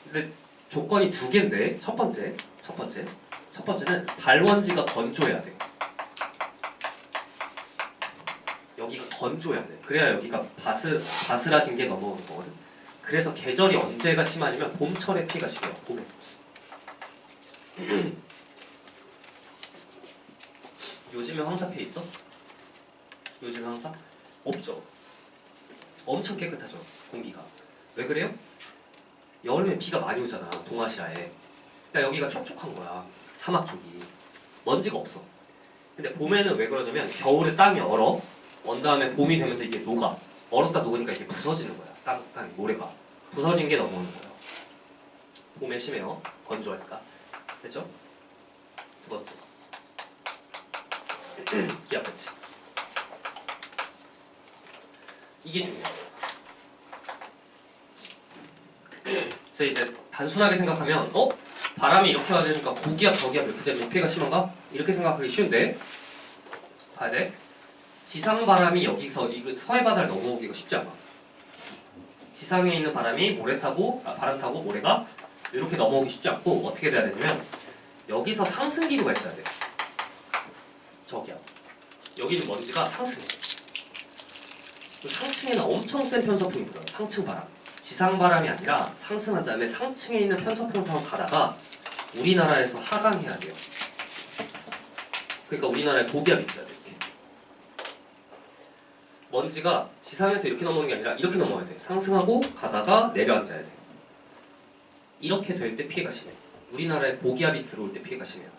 근데 조건이 두 개인데 첫 번째는 발원지가 건조해야 돼. 여기가 건조해야 돼. 그래야 여기가 바스라진 게 넘어오는 거거든. 그래서 계절이 언제가 심하냐면 봄철에 피해가 심해요. 봄에. 요즘에 황사 피해 있어? 요즘에 황사? 없죠. 엄청 깨끗하죠. 공기가. 왜 그래요? 여름에 비가 많이 오잖아. 동아시아에. 그러니까 여기가 촉촉한 거야. 사막 쪽이. 먼지가 없어. 근데 봄에는 왜 그러냐면 겨울에 땅이 얼어. 언 다음에 봄이 되면서 이게 녹아. 얼었다 녹으니까 이게 부서지는 거야. 땅 모래가. 부서진 게 넘어오는 거예요. 봄에 심해요. 건조하니까. 됐죠? 두 번째. 기압 배치. 이게 중요해요. 그래서 이제 단순하게 생각하면 바람이 이렇게 와주니까 고기압 저기압 이렇게 되면 피해가 심한가? 이렇게 생각하기 쉬운데 봐야 돼. 지상 바람이 여기서 서해 바다를 넘어오기가 쉽지 않아. 지상에 있는 바람이 바람 타고 모래가 이렇게 넘어오기 쉽지 않고 어떻게 돼야 되냐면 여기서 상승 기류가 있어야 돼. 저기야. 여기는 먼지가 상승해. 상층에는 엄청 센 편서풍이 불어요. 상층 바람. 지상 바람이 아니라 상승한 다음에 상층에 있는 편서풍을 타고 가다가 우리나라에서 하강해야 돼요. 그러니까 우리나라에 고기압이 있어야 돼. 이렇게. 먼지가 지상에서 이렇게 넘어오는 게 아니라 이렇게 넘어와야 돼. 상승하고 가다가 내려앉아야 돼. 이렇게 될 때 피해가 심해. 우리나라에 고기압이 들어올 때 피해가 심해요.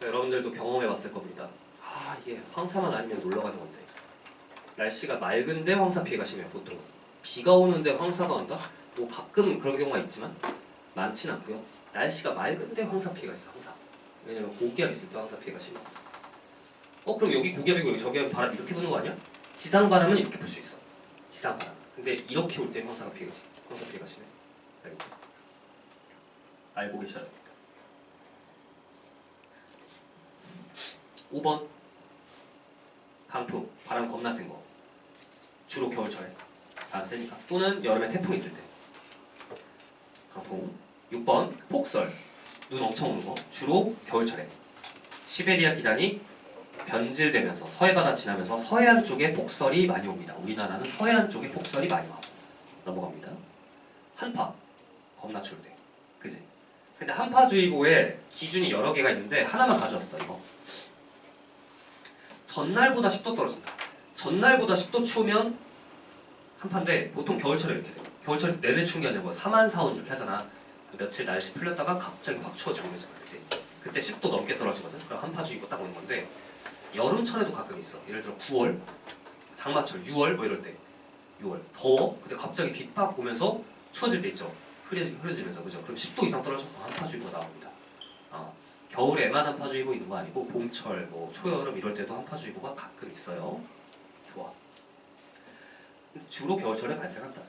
여러분들도 경험해봤을 겁니다. 이게 황사만 아니면 놀러가는 건데 날씨가 맑은데 황사 피해가 심해요. 보통은 비가 오는데 황사가 온다? 뭐 가끔 그런 경우가 있지만 많진 않고요. 날씨가 맑은데 황사 피해가 있어. 항상. 왜냐면 고기압 있을 때 황사 피해가 심하거든. 그럼 여기 고기압이고 여기 저기압 바람 이렇게 부는 거 아니야? 지상 바람은 이렇게 불 수 있어. 지상 바람. 근데 이렇게 올 때 황사 피해가 심해. 알겠죠? 알고 계셔야 됩니다. 5번 강풍, 바람 겁나 센 거. 주로 겨울철에 바람 세니까. 또는 여름에 태풍 있을 때 강풍. 6번 폭설, 눈 엄청 오는 거. 주로 겨울철에. 시베리아 기단이 변질되면서 서해바다 지나면서 서해안 쪽에 폭설이 많이 옵니다. 우리나라는 서해안 쪽에 폭설이 많이 와. 넘어갑니다. 한파, 겁나 추울 때. 그지? 근데 한파주의보에 기준이 여러 개가 있는데 하나만 가져왔어. 이거. 전날보다 10도 떨어진다. 전날보다 10도 추우면 한파인데 보통 겨울철에 이렇게 돼요. 겨울철에 내내 추운 게 아니라 뭐 3만 4온 이렇게 하잖아. 며칠 날씨 풀렸다가 갑자기 확 추워지고 그러잖아. 그치? 그때 10도 넘게 떨어지거든. 그럼 한파주의보 딱 오는 건데 여름철에도 가끔 있어. 예를 들어 9월, 장마철, 6월 뭐 이럴 때 6월 더워. 근데 갑자기 빗박 오면서 추워질 때 있죠. 흐려지면서 그죠? 그럼 10도 이상 떨어져서 한파주의보 나옵니다. 겨울에만 한파주의보 있는 거 아니고 봄철, 뭐 초여름 이럴 때도 한파주의보가 가끔 있어요. 좋아. 근데 주로 겨울철에 발생한다.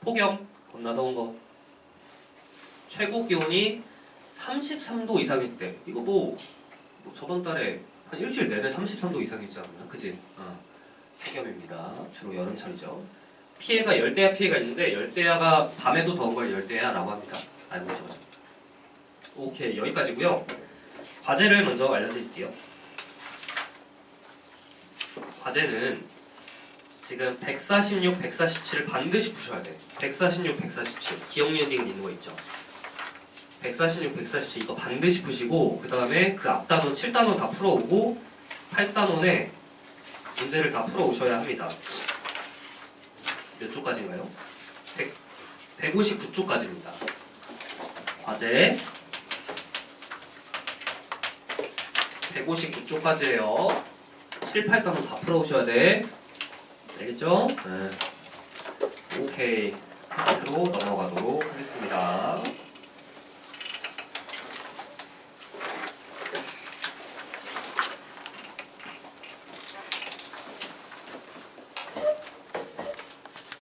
폭염, 겁나 더운 거. 최고 기온이 33도 이상일 때. 이거 뭐 저번 달에 한 일주일 내내 33도 이상이지 않나? 그지? 폭염입니다. 주로 여름철이죠. 피해가 열대야 피해가 있는데 열대야가 밤에도 더운 걸 열대야라고 합니다. 알고 계시죠? 오케이, 여기까지고요. 과제를 먼저 알려드릴게요. 과제는 지금 146, 147을 반드시 푸셔야 돼. 146, 147 기억 니은딩은 있는 거 있죠. 146, 147 이거 반드시 푸시고 그 다음에 그 앞단원 7단원 다 풀어오고 8단원에 문제를 다 풀어오셔야 합니다. 몇 쪽까지인가요? 159쪽까지입니다. 과제 159쪽까지예요. 7, 8단원 다 풀어오셔야 돼. 알겠죠? 네. 오케이. 테스트로 넘어가도록